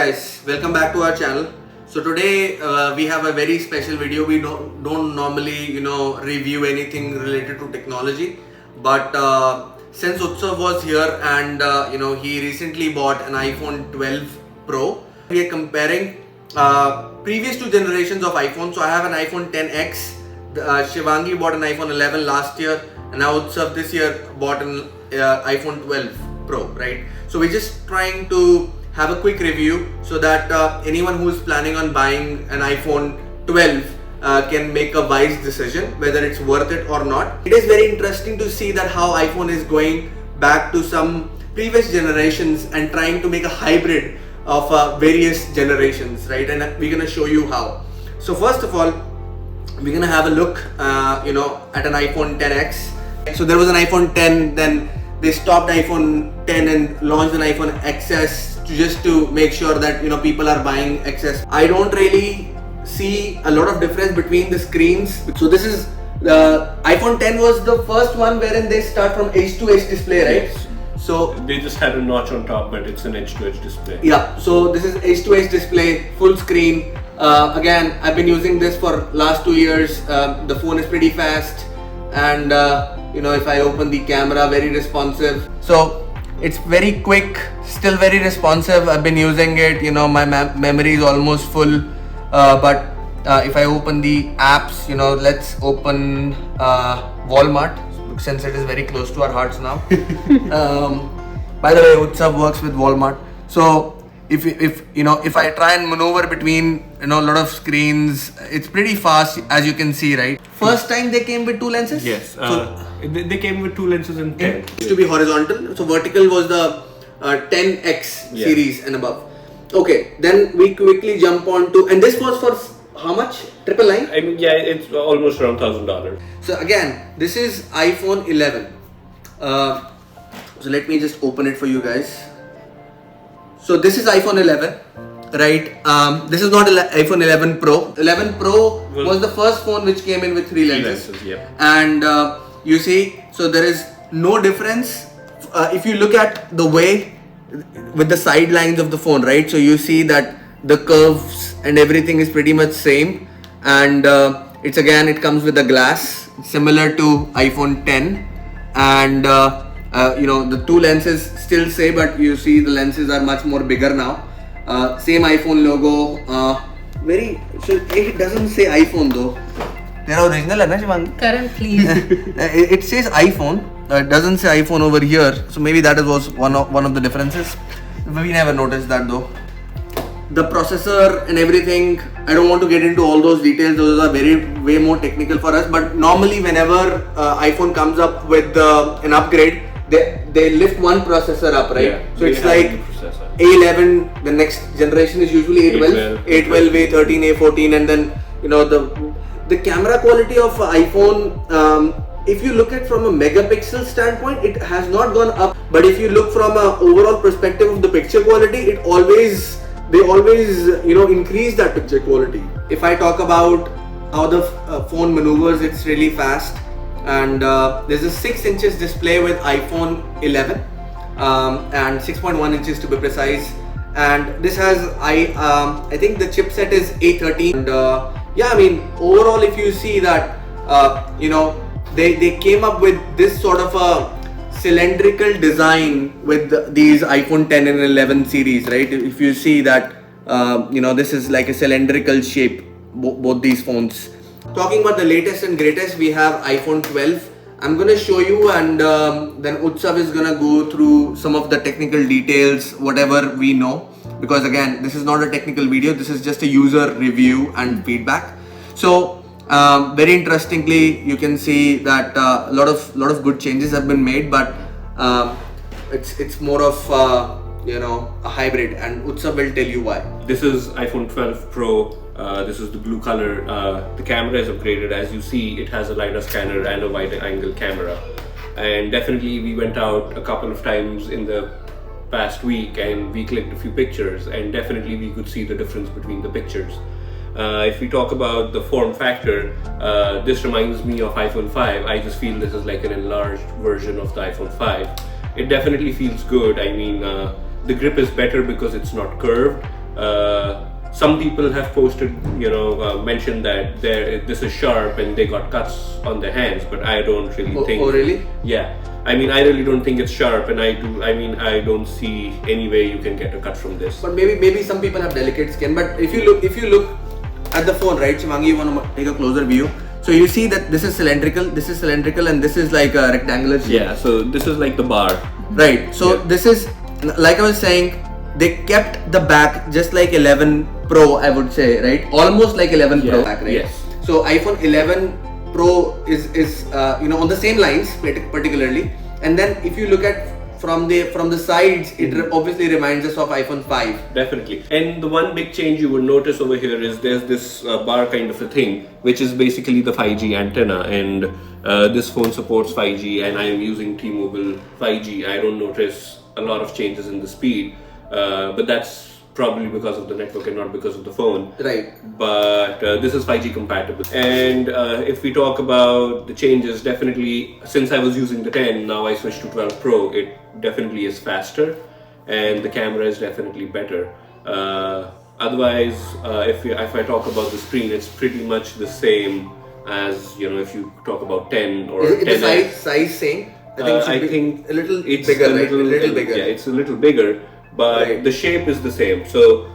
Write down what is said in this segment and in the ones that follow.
guys, welcome back to our channel. So today we have a very special video. We don't normally review anything related to technology, but since Utsav was here and he recently bought an iPhone 12 Pro, we are comparing previous two generations of iPhone. So I have an iPhone 10X. Shivangi bought an iPhone 11 last year, and now Utsav this year bought an iPhone 12 Pro, right? So we're just trying to have a quick review so that anyone who is planning on buying an iPhone 12 can make a wise decision whether it's worth it or not. It is very interesting to see that how iPhone is going back to some previous generations and trying to make a hybrid of various generations, right? And we're gonna show you how. So first of all, we're gonna have a look at an iPhone 10X. So there was an iPhone 10, then they stopped iPhone 10 and launched an iPhone XS just to make sure that people are buying XS. I don't really see a lot of difference between the screens. So this is the iPhone 10 was the first one wherein they start from edge to edge display, right? Yes. So they just had a notch on top, but it's an edge to edge display. Yeah, so this is edge to edge display, full screen. Again, I've been using this for last 2 years. The phone is pretty fast, and if I open the camera, very responsive. So it's very quick, still very responsive. I've been using it, my memory is almost full, but if I open the apps, let's open Walmart, since it is very close to our hearts now. By the way, Utsav works with Walmart, so if I try and maneuver between a lot of screens, it's pretty fast, as you can see, right? First time they came with two lenses. Yes, they came with two lenses in 10. It used to be horizontal, so vertical was the 10X series and above. Okay, then we quickly jump on to, and this was for how much? 999? I mean, yeah, it's almost around $1,000. So again, this is iPhone 11. So let me just open it for you guys. So this is iPhone 11, right? This is not iPhone 11 Pro. 11 Pro was the first phone which came in with three lenses. Yeah. And you see, so there is no difference. If you look at the way with the side lines of the phone, right? So you see that the curves and everything is pretty much same. And it comes with a glass similar to iPhone 10. And the two lenses still say, but you see the lenses are much more bigger now. Same iPhone logo. It doesn't say iPhone though. They're original, hai na, Shivangi? Karan, please. It says iPhone. It doesn't say iPhone over here. So maybe that was one of the differences. We never noticed that though. The processor and everything, I don't want to get into all those details. Those are way more technical for us. But normally whenever iPhone comes up with an upgrade, they lift one processor up, right? Yeah, so it's like A11, the next generation is usually A12, A13, A14, and then the camera quality of iPhone, if you look at from a megapixel standpoint, it has not gone up. But if you look from an overall perspective of the picture quality, they always increase that picture quality. If I talk about how the phone maneuvers, it's really fast. And there's a 6 inches display with iPhone 11 and 6.1 inches to be precise. And this has I think the chipset is A13. And overall, if you see that they came up with this sort of a cylindrical design with these iPhone 10 and 11 series, right? If you see that this is like a cylindrical shape, both these phones. Talking about the latest and greatest, we have iPhone 12. I'm gonna show you, and then Utsav is gonna go through some of the technical details, whatever we know, because again, this is not a technical video, this is just a user review and feedback. So very interestingly, you can see that a lot of good changes have been made, but it's more of a hybrid, and Utsav will tell you why. This is iPhone 12 Pro. This is the blue color. The camera is upgraded. As you see, it has a LiDAR scanner and a wide angle camera. And definitely we went out a couple of times in the past week and we clicked a few pictures, and definitely we could see the difference between the pictures. If we talk about the form factor, this reminds me of iPhone 5. I just feel this is like an enlarged version of the iPhone 5. It definitely feels good. I mean, the grip is better because it's not curved. some people have posted, mentioned that this is sharp and they got cuts on their hands, but I don't really think. Oh, really? Yeah. I mean, I really don't think it's sharp, and I don't see any way you can get a cut from this. But maybe some people have delicate skin. But if you look at the phone, right, Shivangi, you want to take a closer view. So you see that this is cylindrical, and this is like a rectangular shape. Yeah. So this is like the bar. Right. So this is, like I was saying, they kept the back just like 11 Pro, I would say, right? Almost like 11 Pro back, right? Yes. So iPhone 11 Pro is on the same lines particularly, and then if you look at from the sides, it obviously reminds us of iPhone 5. Definitely. And the one big change you would notice over here is there's this bar kind of a thing, which is basically the 5G antenna, and this phone supports 5G, and I am using T-Mobile 5G. I don't notice a lot of changes in the speed, but that's probably because of the network and not because of the phone. Right. But this is 5G compatible. And if we talk about the changes, definitely since I was using the 10, now I switched to 12 Pro, it definitely is faster and the camera is definitely better. Otherwise, if I talk about the screen, it's pretty much the same as, if you talk about 10 or 10. Is the size same? I think a little it's bigger, a little bigger. Yeah, it's a little bigger, but right. The shape is the same. So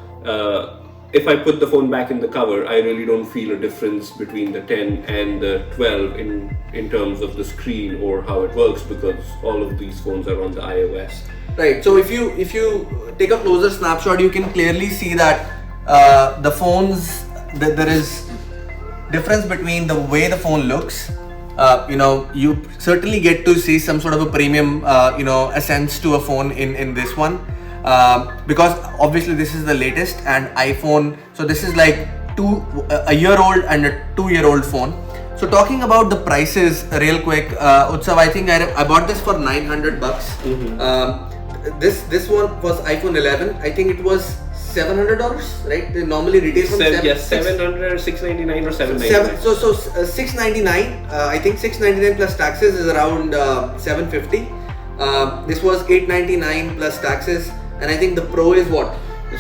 if I put the phone back in the cover, I really don't feel a difference between the 10 and the 12 in terms of the screen or how it works, because all of these phones are on the iOS. Right. So if you take a closer snapshot, you can clearly see that the phones, there is difference between the way the phone looks. You certainly get to see some sort of a premium, essence to a phone in this one, because obviously this is the latest and iPhone. So this is like a year old and a 2-year-old phone. So talking about the prices real quick, Utsav, I think I bought this for $900. Mm-hmm. This one was iPhone 11. I think it was $700, right? They normally retail from Yes, 700, 699 or 799. So $699. I think $699 plus taxes is around $750. This was $899 plus taxes, and I think the Pro is what?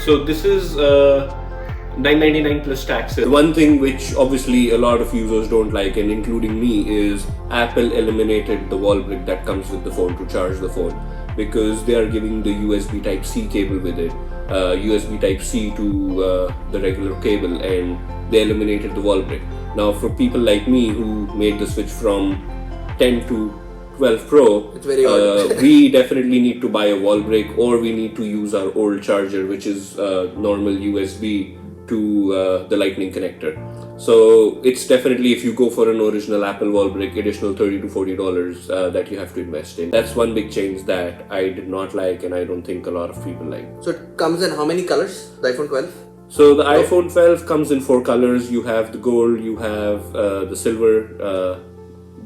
So this is $999 plus taxes. One thing which obviously a lot of users don't like, and including me, is Apple eliminated the wall brick that comes with the phone to charge the phone, because they are giving the USB Type-C cable with it, USB Type-C to the regular cable, and they eliminated the wall brick. Now for people like me who made the switch from 10 to 12 Pro, it's very odd. We definitely need to buy a wall brick, or we need to use our old charger, which is normal USB to the lightning connector. So it's definitely, if you go for an original Apple wall brick, additional $30 to $40 that you have to invest in. That's one big change that I did not like, and I don't think a lot of people like. So it comes in how many colors? The iPhone 12? So the iPhone 12 comes in 4 colors. You have the gold, you have the silver,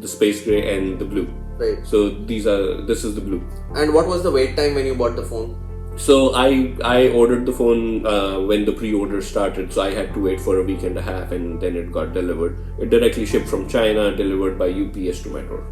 the space gray, and the blue. Right. So this is the blue. And what was the wait time when you bought the phone? So I ordered the phone when the pre-order started, so I had to wait for a week and a half, and then it got delivered. It directly shipped from China, delivered by UPS to my door.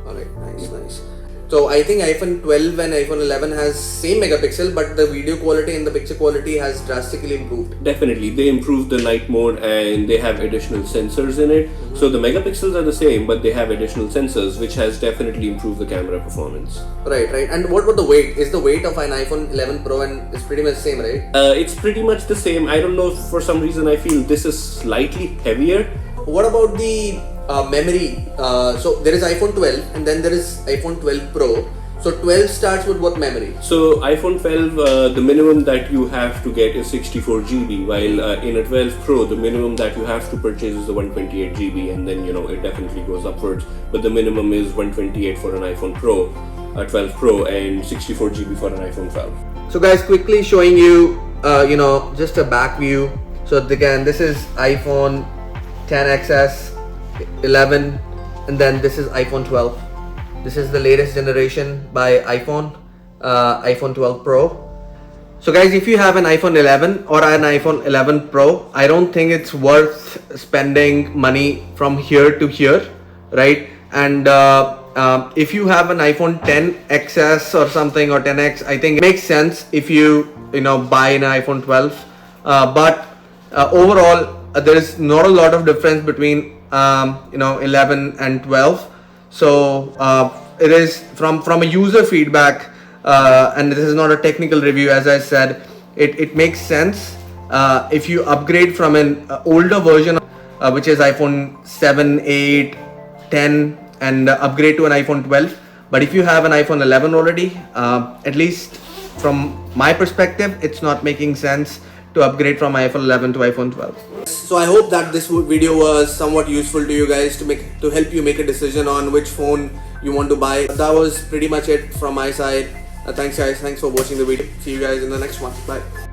Alright, nice. So I think iPhone 12 and iPhone 11 has same megapixel, but the video quality and the picture quality has drastically improved. Definitely, they improved the night mode and they have additional sensors in it. Mm-hmm. So the megapixels are the same, but they have additional sensors, which has definitely improved the camera performance. Right. And what about the weight? Is the weight of an iPhone 11 Pro and it's pretty much the same, right? It's pretty much the same. I don't know, for some reason I feel this is slightly heavier. What about the memory? So there is iPhone 12 and then there is iPhone 12 Pro. So 12 starts with what memory? So iPhone 12, the minimum that you have to get is 64 GB, while in a 12 Pro, the minimum that you have to purchase is the 128 GB, and then it definitely goes upwards. But the minimum is 128 for an iPhone Pro, 12 Pro, and 64 GB for an iPhone 12. So guys, quickly showing you, just a back view. So again, this is iPhone 10XS, 11, and then this is iPhone 12. This is the latest generation by iPhone, iPhone 12 Pro. So guys, if you have an iPhone 11 or an iPhone 11 Pro, I don't think it's worth spending money from here to here, right? And if you have an iPhone 10XS or something, or 10X, I think it makes sense if you buy an iPhone 12. but overall there is not a lot of difference between 11 and 12. So it is from a user feedback, and this is not a technical review. As I said, it makes sense if you upgrade from an older version, which is iPhone 7, 8, 10, and upgrade to an iPhone 12. But if you have an iPhone 11 already, at least from my perspective, it's not making sense to upgrade from iPhone 11 to iPhone 12. So I hope that this video was somewhat useful to you guys to help you make a decision on which phone you want to buy. That was pretty much it from my side. Thanks guys, thanks for watching the video. See you guys in the next one. Bye.